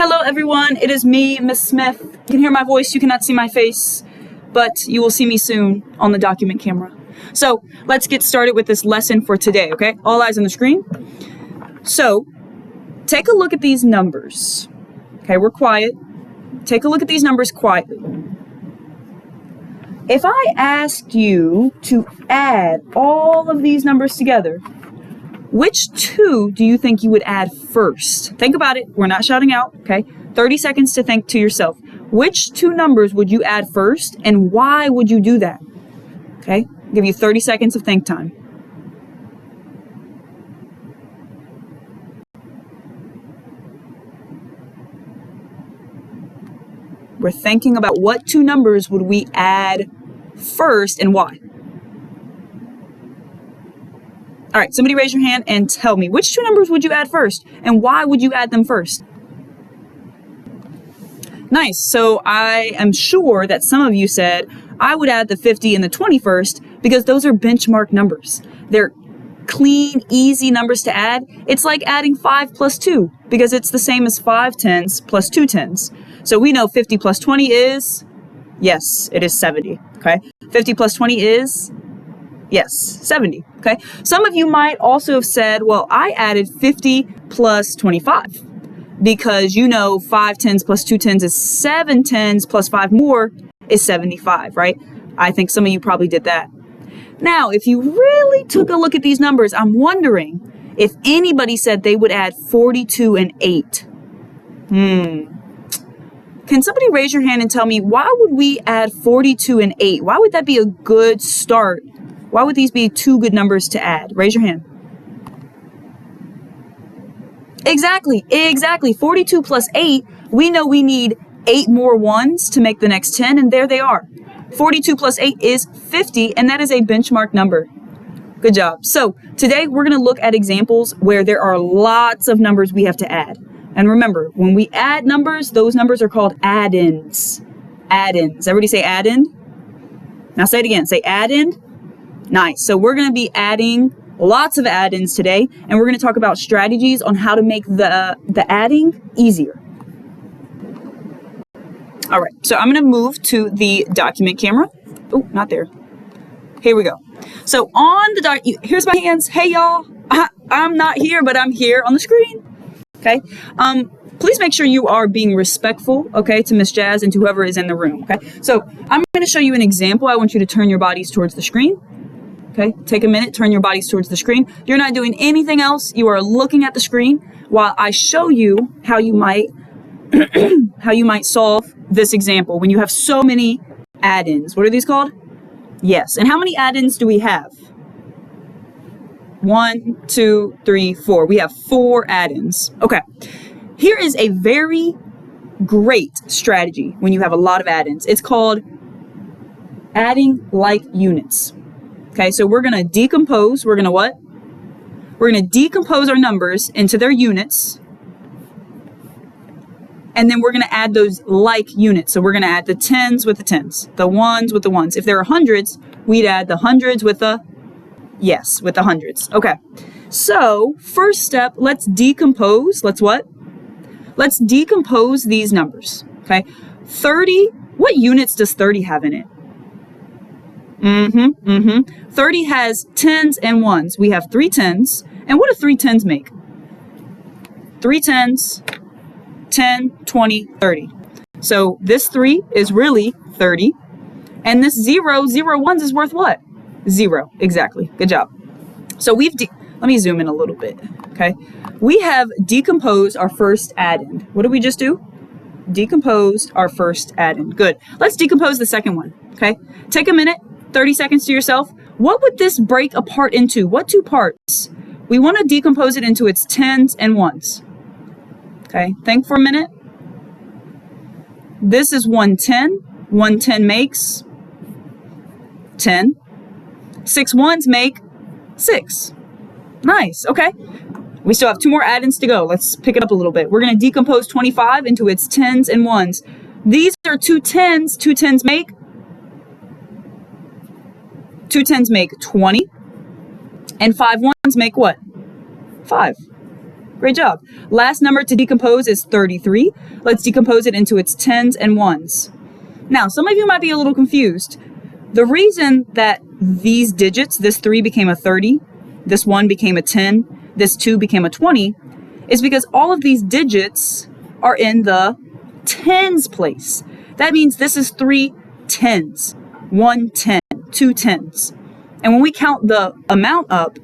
Hello everyone, it is me, Miss Smith. You can hear my voice, you cannot see my face, but you will see me soon on the document camera. So let's get started with this lesson for today, okay? All eyes on the screen. So take a look at these numbers. Okay, we're quiet. Take a look at these numbers quietly. If I asked you to add all of these numbers together, which two do you think you would add first? Think about it. We're not shouting out, okay? 30 seconds to think to yourself. Which two numbers would you add first, and why would you do that? Okay? I'll give you 30 seconds of think time. We're thinking about what two numbers would we add first and why. All right, somebody raise your hand and tell me, which two numbers would you add first, and why would you add them first? Nice. So I am sure that some of you said, I would add the 50 and the 20 first because those are benchmark numbers. They're clean, easy numbers to add. It's like adding 5 plus 2 because it's the same as 5 tens plus 2 tens. So we know 50 plus 20 is, yes, it is 70, okay? 50 plus 20 is, yes, 70, okay? Some of you might also have said, well, I added 50 plus 25 because you know 5 tens plus 2 tens is 7 tens plus 5 more is 75, right? I think some of you probably did that. Now, if you really took a look at these numbers, I'm wondering if anybody said they would add 42 and 8. Can somebody raise your hand and tell me, why would we add 42 and 8? Why would that be a good start? Why would these be two good numbers to add? Raise your hand. Exactly. 42 plus 8, we know we need 8 more ones to make the next 10, and there they are. 42 plus 8 is 50, and that is a benchmark number. Good job. So today we're going to look at examples where there are lots of numbers we have to add. And remember, when we add numbers, those numbers are called add-ins. Add-ins. Everybody say add-in. Now say it again. Say add-in. Nice. So we're going to be adding lots of add-ins today, and we're going to talk about strategies on how to make the adding easier. All right. So I'm going to move to the document camera. Oh, not there. Here we go. So on the here's my hands. Hey, y'all. I'm not here, but I'm here on the screen. Okay. Please make sure you are being respectful, okay, to Miss Jazz and to whoever is in the room, okay? So I'm going to show you an example. I want you to turn your bodies towards the screen, okay? Take a minute, turn your bodies towards the screen. You're not doing anything else. You are looking at the screen while I show you how you might solve this example when you have so many add-ins. What are these called? Yes. And how many add-ins do we have? 1, 2, 3, 4. We have 4 add-ins. Okay. Here is a very great strategy when you have a lot of add-ins. It's called adding like units. Okay, so we're going to decompose. We're going to what? We're going to decompose our numbers into their units. And then we're going to add those like units. So we're going to add the tens with the tens, the ones with the ones. If there are hundreds, we'd add the hundreds with the, yes, with the hundreds. Okay, so first step, let's decompose. Let's what? Let's decompose these numbers, okay? 30, what units does 30 have in it? 30 has tens and ones. We have 3 tens. And what do 3 tens make? 3 tens, 10, 20, 30. So this 3 is really 30. And this 0 ones is worth what? 0, exactly. Good job. So let me zoom in a little bit, okay? We have decomposed our first add-in. What did we just do? Decomposed our first add-in. Good. Let's decompose the second one, okay? Take a minute, 30 seconds to yourself. What would this break apart into? What two parts? We want to decompose it into its tens and ones. Okay, think for a minute. This is 110. 110 makes 10. 6 ones make 6. Nice, okay. We still have 2 more add-ins to go. Let's pick it up a little bit. We're going to decompose 25 into its tens and ones. These are 2 tens. 2 tens make 20. And 5 ones make what? 5. Great job. Last number to decompose is 33. Let's decompose it into its tens and ones. Now, some of you might be a little confused. The reason that these digits, this 3 became a 30, this 1 became a 10, this 2 became a 20, is because all of these digits are in the tens place. That means this is 3 tens, 1 10, 2 tens. And when we count the amount up,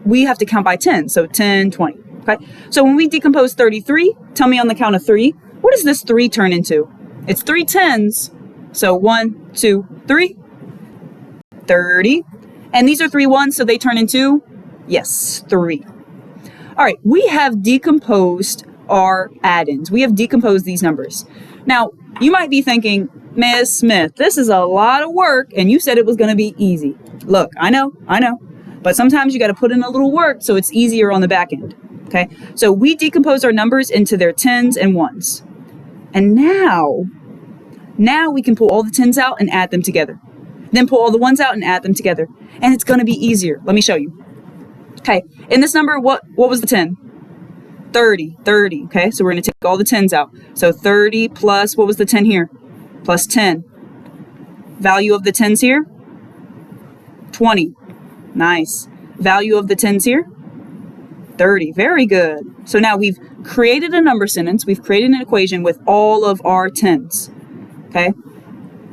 we have to count by 10. So 10, 20. Okay. So when we decompose 33, tell me on the count of 3, what does this 3 turn into? It's 3 tens. So 1, 2, 3, 30. And these are 3 ones, so they turn into, yes, 3. All right, we have decomposed our add-ins. We have decomposed these numbers. Now, you might be thinking, Ms. Smith, this is a lot of work, and you said it was going to be easy. Look, I know. But sometimes you got to put in a little work so it's easier on the back end. Okay, so we decompose our numbers into their tens and ones. And now we can pull all the tens out and add them together. Then pull all the ones out and add them together. And it's going to be easier. Let me show you. Okay, in this number, what was the 10? 30. Okay, so we're going to take all the tens out. So 30 plus, what was the 10 here? Plus 10. Value of the tens here? 20. Nice. Value of the tens here? 30. Very good. So now we've created a number sentence. We've created an equation with all of our tens. Okay,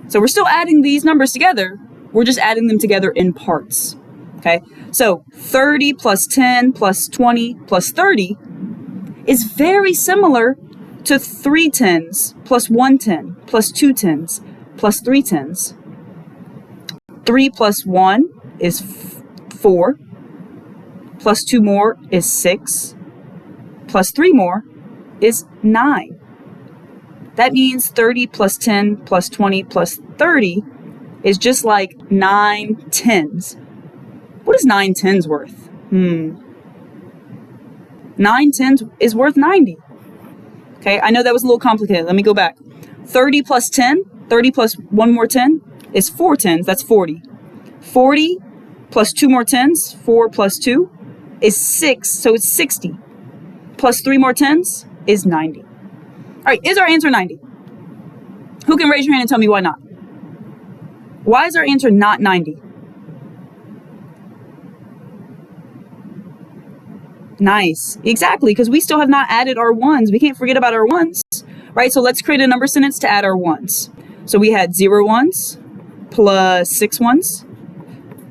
so we're still adding these numbers together. We're just adding them together in parts. Okay, so 30 plus 10 plus 20 plus 30 is very similar to 3 tens plus 1 10 plus 2 tens plus 3 tens. 3 plus 1 is 4, plus 2 more is 6, plus 3 more is 9. That means 30 plus 10 plus 20 plus 30 is just like 9 tens. What is 9 tens worth? 9 tens is worth 90. Okay, I know that was a little complicated. Let me go back. 30 plus 10, 30 plus 1 more 10 is 4 tens. That's 40. 40 plus 2 more tens, 4 plus 2 is 6, so it's 60. Plus 3 more tens is 90. All right, is our answer 90? Who can raise your hand and tell me why not? Why is our answer not 90? Nice. Exactly, because we still have not added our ones. We can't forget about our ones, right? So let's create a number sentence to add our ones. So we had 0 ones, plus 6 ones,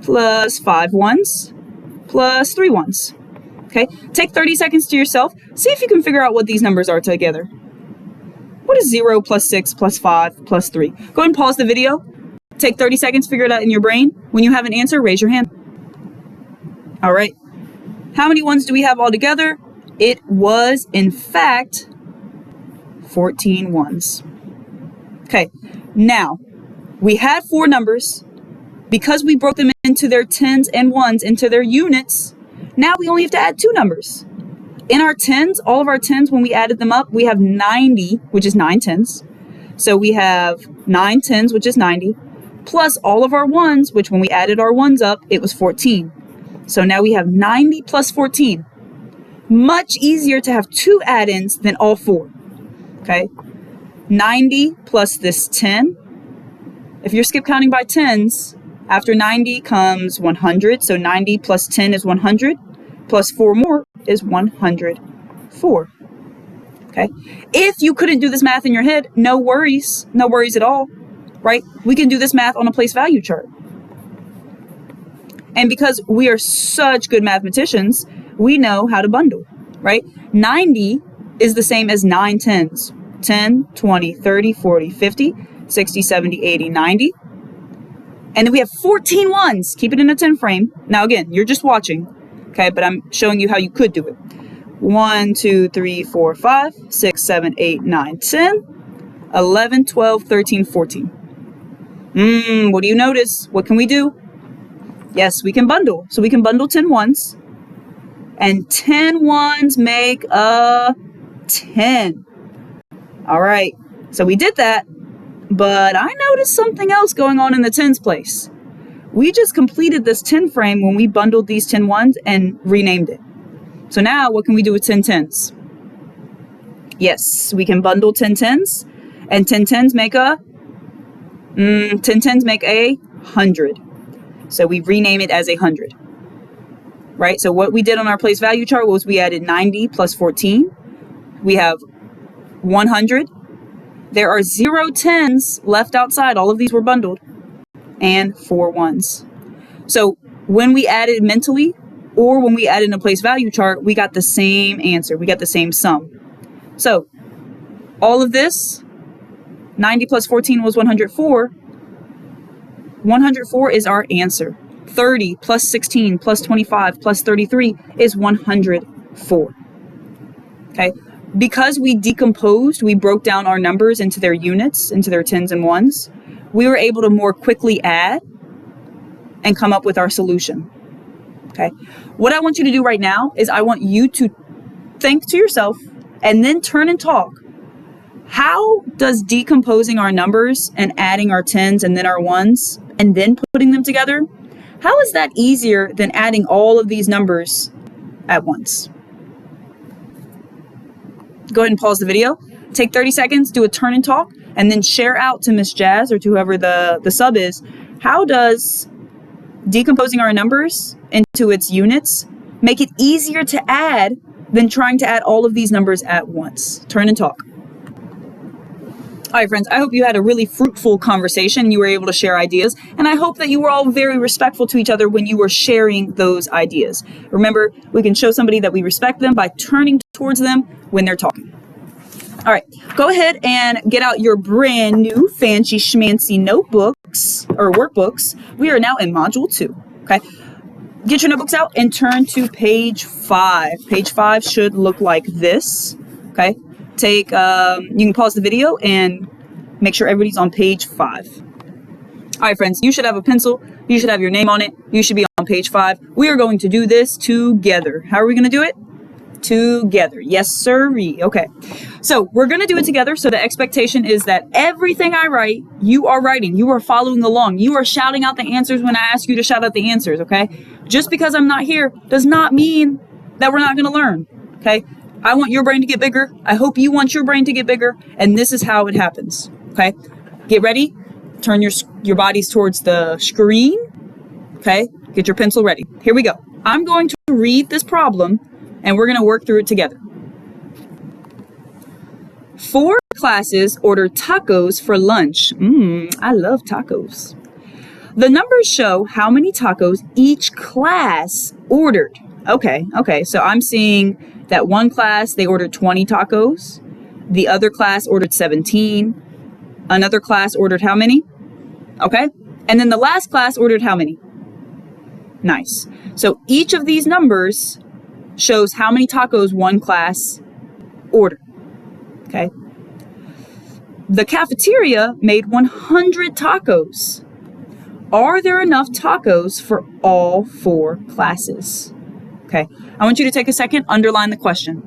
plus 5 ones, plus 3 ones. Okay, take 30 seconds to yourself. See if you can figure out what these numbers are together. What is 0 plus 6 plus 5 plus 3? Go ahead and pause the video. Take 30 seconds, figure it out in your brain. When you have an answer, raise your hand. All right. How many ones do we have all together? It was, in fact, 14 ones. Okay, now, we had 4 numbers. Because we broke them into their tens and ones, into their units, now we only have to add 2 numbers. In our tens, all of our tens, when we added them up, we have 90, which is 9 tens. So we have 9 tens, which is 90, plus all of our ones, which when we added our ones up, it was 14. So now we have 90 plus 14. Much easier to have 2 add-ins than all 4. Okay? 90 plus this 10. If you're skip counting by tens, after 90 comes 100. So 90 plus 10 is 100. Plus 4 more is 104. Okay? If you couldn't do this math in your head, no worries. No worries at all. Right? We can do this math on a place value chart. And because we are such good mathematicians, we know how to bundle, right? 90 is the same as 9 tens. 10, 20, 30, 40, 50, 60, 70, 80, 90. And then we have 14 ones. Keep it in a 10 frame. Now again, you're just watching, okay? But I'm showing you how you could do it. 1, 2, 3, 4, 5, 6, 7, 8, 9, 10, 11, 12, 13, 14. What do you notice? What can we do? Yes, we can bundle. So we can bundle 10 ones. And 10 ones make a 10. All right. So we did that. But I noticed something else going on in the tens place. We just completed this 10 frame when we bundled these 10 ones and renamed it. So now what can we do with 10 tens? Yes, we can bundle 10 tens, and 10 tens make a 10 tens make a 100. So we rename it as a 100. Right? So what we did on our place value chart was we added 90 plus 14. We have 100. There are 0 tens left outside. All of these were bundled. And 4 ones. So when we added mentally or when we added in a place value chart, we got the same answer. We got the same sum. So all of this, 90 plus 14 was 104. 104 is our answer. 30 plus 16 plus 25 plus 33 is 104. Okay. Because we decomposed, we broke down our numbers into their units, into their tens and ones, we were able to more quickly add and come up with our solution. Okay. What I want you to do right now is I want you to think to yourself and then turn and talk. How does decomposing our numbers and adding our tens and then our ones and then putting them together, how is that easier than adding all of these numbers at once? Go ahead and pause the video. Take 30 seconds, do a turn and talk, and then share out to Miss Jazz or to whoever the sub is. How does decomposing our numbers into its units make it easier to add than trying to add all of these numbers at once? Turn and talk. All right, friends, I hope you had a really fruitful conversation and you were able to share ideas. And I hope that you were all very respectful to each other when you were sharing those ideas. Remember, we can show somebody that we respect them by turning towards them when they're talking. All right, go ahead and get out your brand new fancy schmancy notebooks or workbooks. We are now in module 2, okay? Get your notebooks out and turn to page 5. Page 5 should look like this, okay? You can pause the video and make sure everybody's on page 5. All right, friends, you should have a pencil. You should have your name on it. You should be on page 5. We are going to do this together. How are we going to do it? Together. Yes, sirree. Okay. So we're going to do it together. So the expectation is that everything I write, you are writing. You are following along. You are shouting out the answers when I ask you to shout out the answers, okay? Just because I'm not here does not mean that we're not going to learn, okay? I want your brain to get bigger. I hope you want your brain to get bigger. And this is how it happens. Okay. Get ready. Turn your bodies towards the screen. Okay. Get your pencil ready. Here we go. I'm going to read this problem and we're going to work through it together. 4 classes ordered tacos for lunch. I love tacos. The numbers show how many tacos each class ordered. Okay. So I'm seeing that one class, they ordered 20 tacos. The other class ordered 17. Another class ordered how many? Okay. And then the last class ordered how many? Nice. So each of these numbers shows how many tacos one class ordered. Okay. The cafeteria made 100 tacos. Are there enough tacos for all 4 classes? Okay, I want you to take a second, underline the question.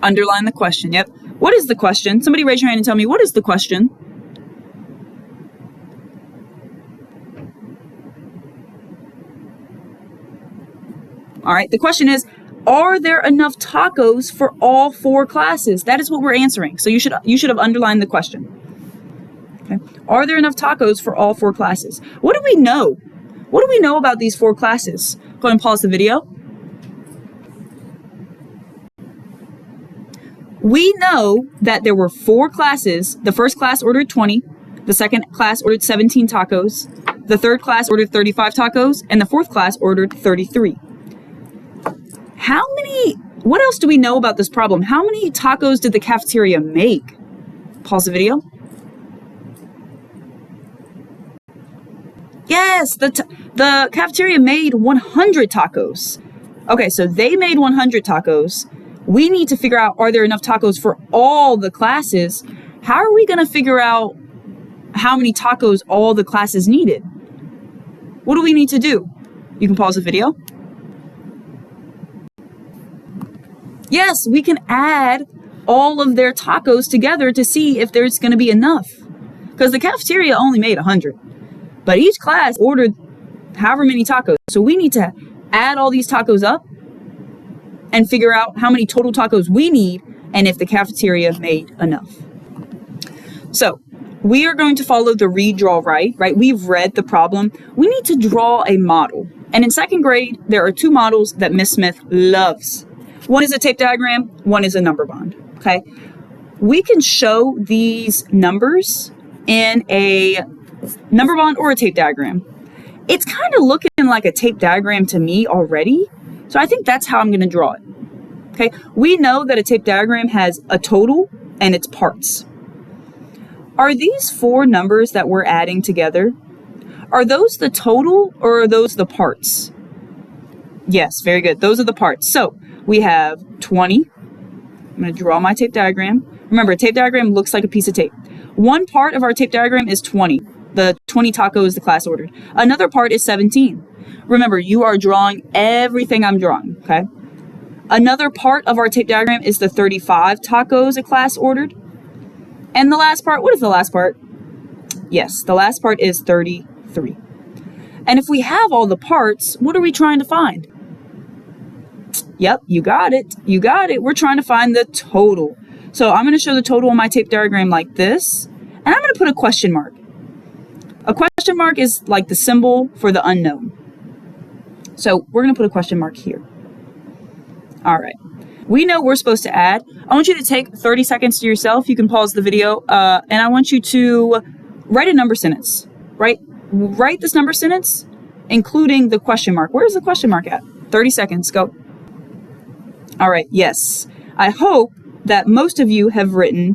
Underline the question, yep. What is the question? Somebody raise your hand and tell me, what is the question? All right, the question is, are there enough tacos for all 4 classes? That is what we're answering. So you should have underlined the question. Okay. Are there enough tacos for all 4 classes? What do we know? What do we know about these 4 classes? Go ahead and pause the video. We know that there were 4 classes. The first class ordered 20. The second class ordered 17 tacos. The third class ordered 35 tacos. And the fourth class ordered 33. What else do we know about this problem? How many tacos did the cafeteria make? Pause the video. Yes, the cafeteria made 100 tacos. Okay, so they made 100 tacos. We need to figure out, are there enough tacos for all the classes? How are we going to figure out how many tacos all the classes needed? What do we need to do? You can pause the video. Yes, we can add all of their tacos together to see if there's going to be enough. Because the cafeteria only made 100, but each class ordered however many tacos. So we need to add all these tacos up and figure out how many total tacos we need and if the cafeteria made enough. So we are going to follow the read, draw, write, right? We've read the problem. We need to draw a model. And in second grade, there are two models that Miss Smith loves. One is a tape diagram, one is a number bond, okay? We can show these numbers in a number bond or a tape diagram. It's kind of looking like a tape diagram to me already, so I think that's how I'm going to draw it. Okay, we know that a tape diagram has a total and its parts. Are these four numbers that we're adding together, are those the total or are those the parts? Yes, very good. Those are the parts. So we have 20. I'm going to draw my tape diagram. Remember, a tape diagram looks like a piece of tape. One part of our tape diagram is 20. The 20 tacos the class ordered. Another part is 17. Remember, you are drawing everything I'm drawing, okay? Another part of our tape diagram is the 35 tacos a class ordered. And the last part, what is the last part? Yes, the last part is 33. And if we have all the parts, what are we trying to find? Yep, you got it. You got it. We're trying to find the total. So I'm going to show the total on my tape diagram like this. And I'm going to put a question mark. A question mark is like the symbol for the unknown. So we're going to put a question mark here. All right. We know we're supposed to add. I want you to take 30 seconds to yourself. You can pause the video. And I want you to write a number sentence. Write this number sentence, including the question mark. Where's the question mark at? 30 seconds. Go. All right. Yes. I hope that most of you have written,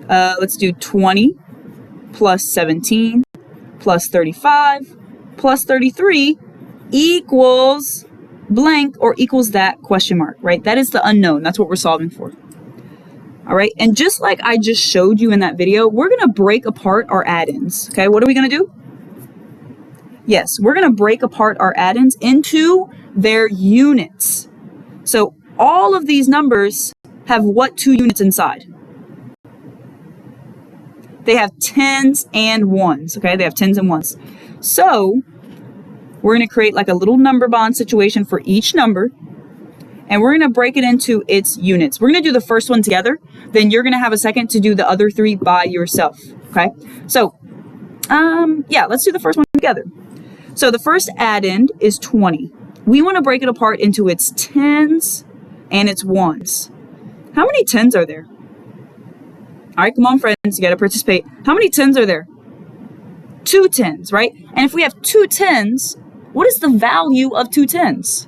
let's do 20 plus 17 plus 35 plus 33 equals blank or equals that question mark, right? That is the unknown. That's what we're solving for. All right. And just like I just showed you in that video, we're going to break apart our add-ins. Okay. What are we going to do? Yes, we're going to break apart our add-ins into their units. So all of these numbers have what two units inside? They have tens and ones, okay? They have tens and ones. So we're going to create like a little number bond situation for each number, and we're going to break it into its units. We're going to do the first one together, then you're going to have a second to do the other three by yourself, okay? So, yeah, let's do the first one together. So the first add-in is 20. We want to break it apart into its tens and its ones. How many tens are there? All right, come on, friends, you got to participate. How many tens are there? 2 tens, right? And if we have 2 tens, what is the value of 2 tens?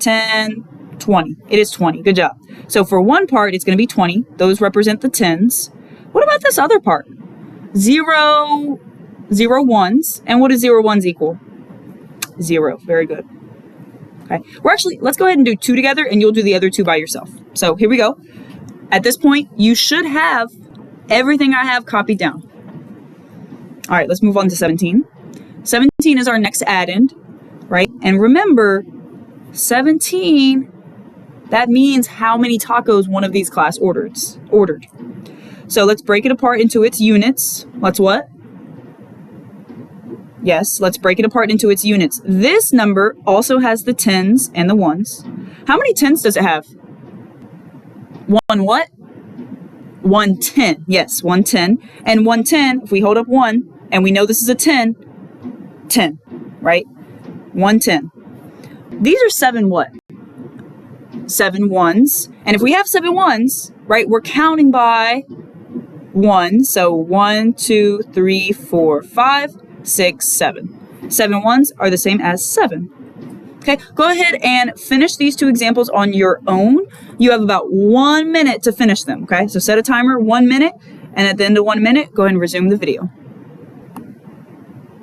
10, 20. It is 20. Good job. So for one part, it's going to be 20. Those represent the tens. What about this other part? 0, 0 ones. And what does 0 ones equal? 0. Very good. Okay. Let's go ahead and do 2 together, and you'll do the other 2 by yourself. So here we go. At this point, you should have everything I have copied down. All right, let's move on to 17. 17 is our next add-in, right? And remember, 17, that means how many tacos one of these class ordered. So let's break it apart into its units. Let's what? Yes, let's break it apart into its units. This number also has the tens and the ones. How many tens does it have? 1 what? 110. Yes, 110. And 110, if we hold up 1, and we know this is a 10, 10, right? 110. These are 7 what? 7 ones. And if we have 7 ones, right, we're counting by 1. So 1, 2, 3, 4, 5, 6, 7. 7 ones are the same as 7. Okay, go ahead and finish these 2 examples on your own. You have about 1 minute to finish them, okay? So set a timer, 1 minute, and at the end of 1 minute, go ahead and resume the video.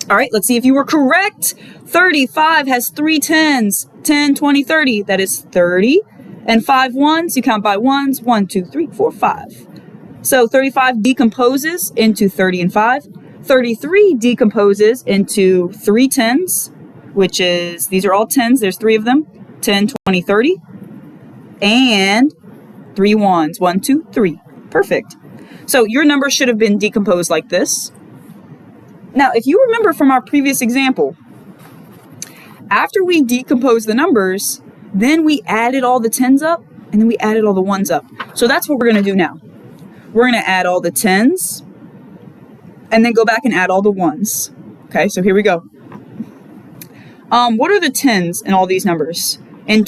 All right, let's see if you were correct. 35 has 3 tens, 10, 20, 30. That is 30. And 5 ones, you count by ones, 1, 2, 3, 4, 5. So 35 decomposes into 30 and 5. 33 decomposes into 3 tens, which is, these are all tens, there's 3 of them, 10, 20, 30. And 3 ones. 1, 2, 3. Perfect. So your number should have been decomposed like this. Now, if you remember from our previous example, after we decomposed the numbers, then we added all the 10s up, and then we added all the 1s up. So that's what we're going to do now. We're going to add all the 10s, and then go back and add all the 1s. Okay, so here we go. What are the 10s in all these numbers? In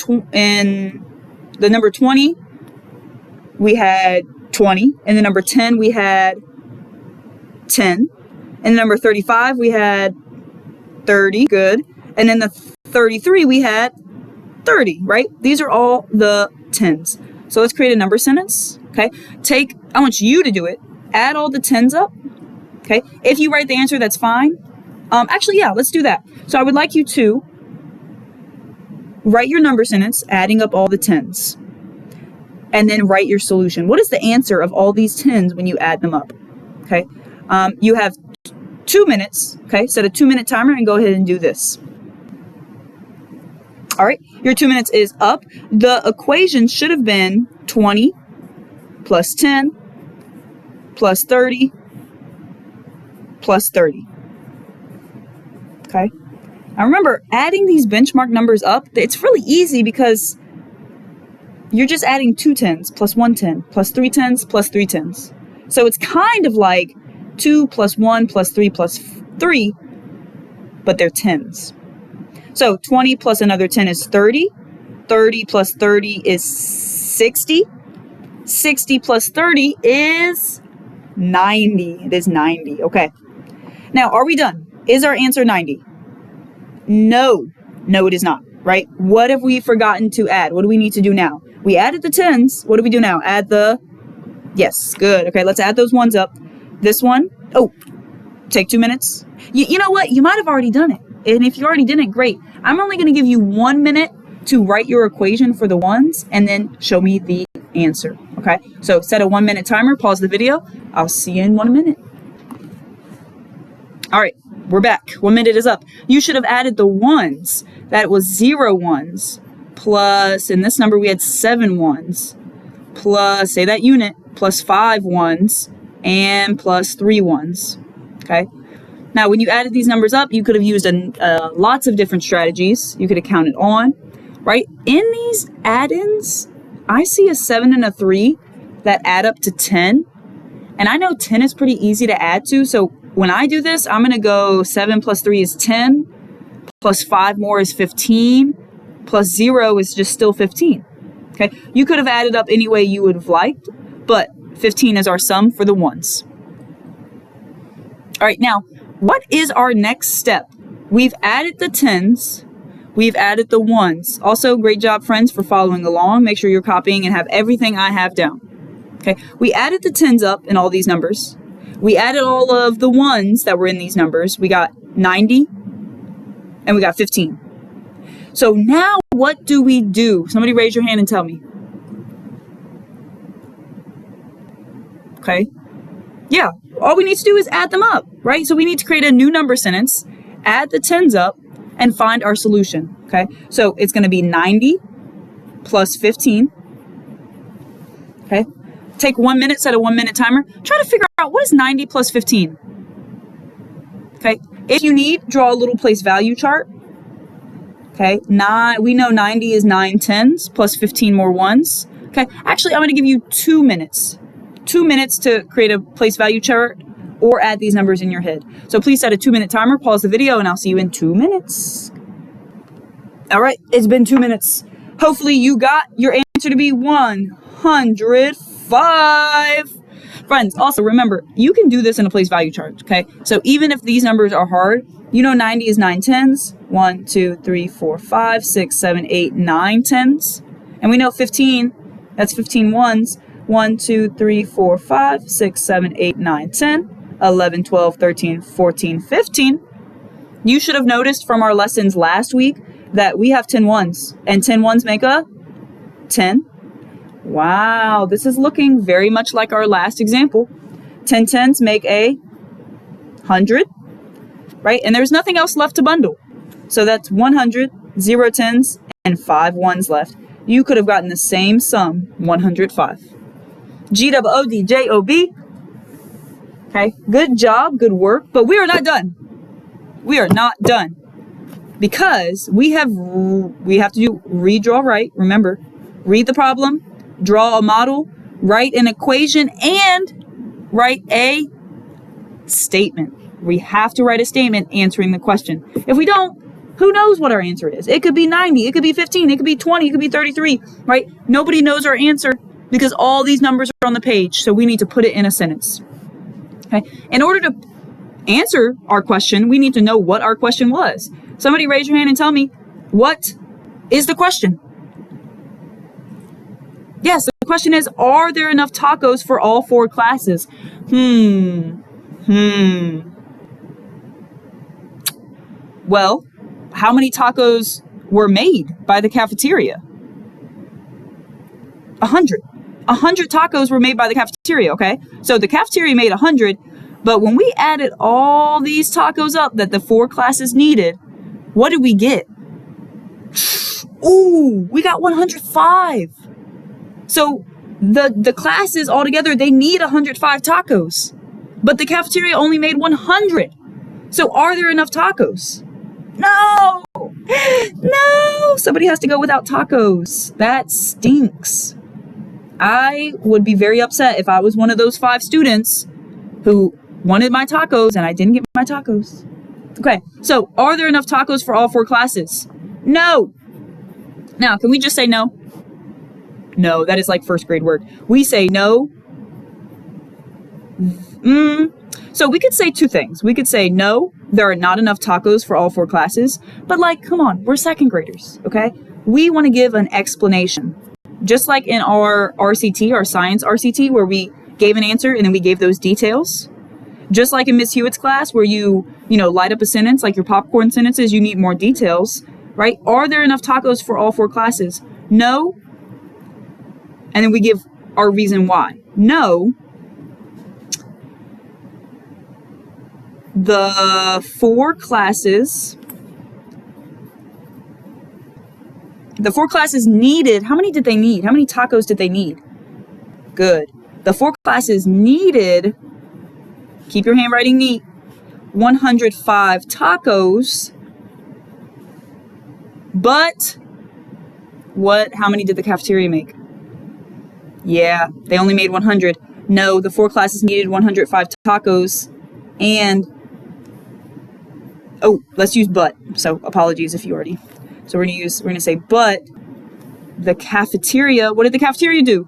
the number 20, we had 20. In the number 10, we had 10. In the number 35, we had 30. Good. And in the 33, we had 30, right? These are all the 10s. So let's create a number sentence. Okay. I want you to do it. Add all the 10s up. Okay. If you write the answer, that's fine. Actually, yeah, let's do that. So I would like you to write your number sentence, adding up all the 10s. And then write your solution. What is the answer of all these 10s when you add them up? Okay. You have 2 minutes. Okay. Set a 2-minute timer and go ahead and do this. All right. Your 2 minutes is up. The equation should have been 20 plus 10 plus 30 plus 30. Okay. Now remember, adding these benchmark numbers up, it's really easy because you're just adding 2 10s plus 1 10 plus 3 10s plus 3 10s. So it's kind of like 2 plus 1 plus 3 plus 3, but they're 10s. So 20 plus another 10 is 30. 30 plus 30 is 60. 60 plus 30 is 90. It is 90. Okay. Now, are we done? Is our answer 90? No. No, it is not, right? What have we forgotten to add? What do we need to do now? We added the 10s. What do we do now? Add the... Yes, good. Okay, let's add those 1s up. This one, take 2 minutes. You know what? You might have already done it. And if you already did it, great. I'm only going to give you 1 minute to write your equation for the 1s and then show me the answer. Okay, so set a 1-minute timer, pause the video. I'll see you in 1 minute. All right, we're back. 1 minute is up. You should have added the 1s. That was 0 1s plus, in this number we had 7 1s plus, say that unit, plus 5 1s and plus 3 1s. Okay. Now, when you added these numbers up, you could have used lots of different strategies. You could have counted on, right? In these add-ins, I see a 7 and a 3 that add up to 10. And I know 10 is pretty easy to add to. So when I do this, I'm going to go 7 plus 3 is 10, plus 5 more is 15, plus 0 is just still 15. Okay. You could have added up any way you would have liked, but 15 is our sum for the 1s. All right. Now, what is our next step? We've added the 10s. We've added the 1s. Also, great job, friends, for following along. Make sure you're copying and have everything I have down. Okay, we added the 10s up in all these numbers. We added all of the 1s that were in these numbers. We got 90 and we got 15. So now what do we do? Somebody raise your hand and tell me. Okay. Yeah, all we need to do is add them up, right? So we need to create a new number sentence, add the 10s up, and find our solution, okay? So it's going to be 90 plus 15, okay? Take 1 minute, set a 1-minute timer. Try to figure out what is 90 plus 15, okay? If you need, draw a little place value chart, okay? We know 90 is 9 10s plus 15 more 1s, okay? Actually, I'm going to give you 2 minutes. 2 minutes to create a place value chart or add these numbers in your head. So please set a 2-minute timer, pause the video, and I'll see you in 2 minutes. All right, it's been 2 minutes. Hopefully you got your answer to be 105. Friends, also remember, you can do this in a place value chart, okay? So even if these numbers are hard, you know 90 is 9 10s. 1, 2, 3, 4, 5, 6, 7, 8, 9 10s. And we know 15, that's 15 1s. 1, 2, 3, 4, 5, 6, 7, 8, 9, 10, 11, 12, 13, 14, 15. You should have noticed from our lessons last week that we have 10 1s, and 10 1s make a 10. Wow, this is looking very much like our last example. 10 10s make a 100, right? And there's nothing else left to bundle. So that's 100, 0 10s, and 5 1s left. you could have gotten the same sum, 105. G-O-D-J-O-B. Okay, good job, good work, but we are not done. We are not done. Because we have to do read, draw, write. Remember, read the problem, draw a model, write an equation, and write a statement. We have to write a statement answering the question. If we don't, who knows what our answer is? It could be 90, it could be 15, it could be 20, it could be 33, right? Nobody knows our answer because all these numbers are on the page, so we need to put it in a sentence. Okay? In order to answer our question, we need to know what our question was. Somebody raise your hand and tell me, what is the question? Yes, the question is, are there enough tacos for all 4 classes? Well, how many tacos were made by the cafeteria? 100. 100 tacos were made by the cafeteria, okay? So the cafeteria made 100, but when we added all these tacos up that the 4 classes needed, what did we get? Ooh, we got 105. So the classes altogether, they need 105 tacos, but the cafeteria only made 100. So are there enough tacos? No, no, somebody has to go without tacos. That stinks. I would be very upset if I was one of those 5 students who wanted my tacos and I didn't get my tacos. Okay, so are there enough tacos for all 4 classes? No. Now, can we just say no? No, that is like 1st grade work. We say no. So we could say 2 things. We could say no, there are not enough tacos for all 4 classes. But like, come on, we're 2nd graders, okay? We want to give an explanation. Just like in our RCT, our science RCT, where we gave an answer and then we gave those details. Just like in Miss Hewitt's class where you light up a sentence, like your popcorn sentences, you need more details, right? Are there enough tacos for all 4 classes? No. And then we give our reason why. No. The 4 classes needed, how many did they need? How many tacos did they need? Good. The 4 classes needed, keep your handwriting neat, 105 tacos, but how many did the cafeteria make? Yeah, they only made 100. No, the 4 classes needed 105 tacos, and let's use but. So apologies if you already. So we're gonna say but the cafeteria. What did the cafeteria do?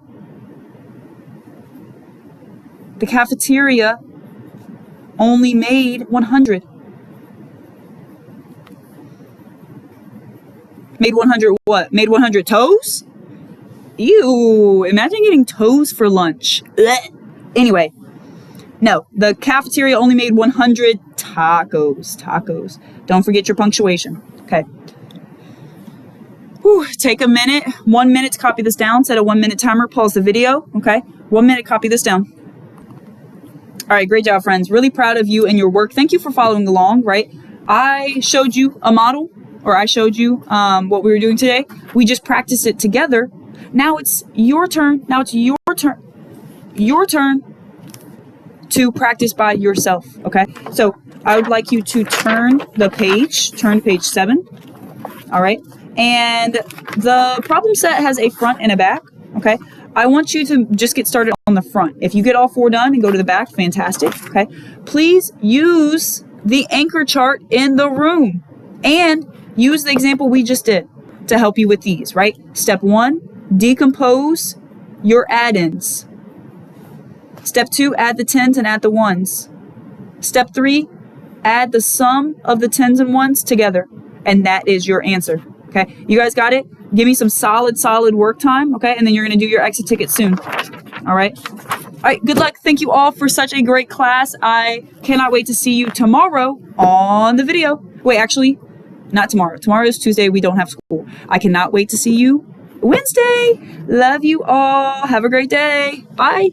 The cafeteria only made 100. Made 100 what? Made 100 toes? Ew, imagine getting toes for lunch. Blech. Anyway, no, the cafeteria only made 100 tacos. Don't forget your punctuation. Okay. Whew, take a minute, 1 minute to copy this down. Set a 1 minute timer, pause the video. Okay, 1 minute, copy this down. All right, great job, friends. Really proud of you and your work. Thank you for following along, right? I showed you a model, or I showed you what we were doing today. We just practiced it together. Now it's your turn. Now it's your turn. Your turn to practice by yourself, okay? So I would like you to turn to page 7, all right? And the problem set has a front and a back, okay? I want you to just get started on the front. If you get all 4 done and go to the back, fantastic, okay? Please use the anchor chart in the room and use the example we just did to help you with these, right? Step 1, decompose your add-ins. Step 2, add the 10s and add the 1s. Step 3, add the sum of the 10s and 1s together. And that is your answer. Okay, you guys got it? Give me some solid work time, okay? And then you're gonna do your exit ticket soon. All right, good luck. Thank you all for such a great class. I cannot wait to see you tomorrow on the video. Wait, actually, not tomorrow. Tomorrow is Tuesday. We don't have school. I cannot wait to see you Wednesday. Love you all. Have a great day. Bye.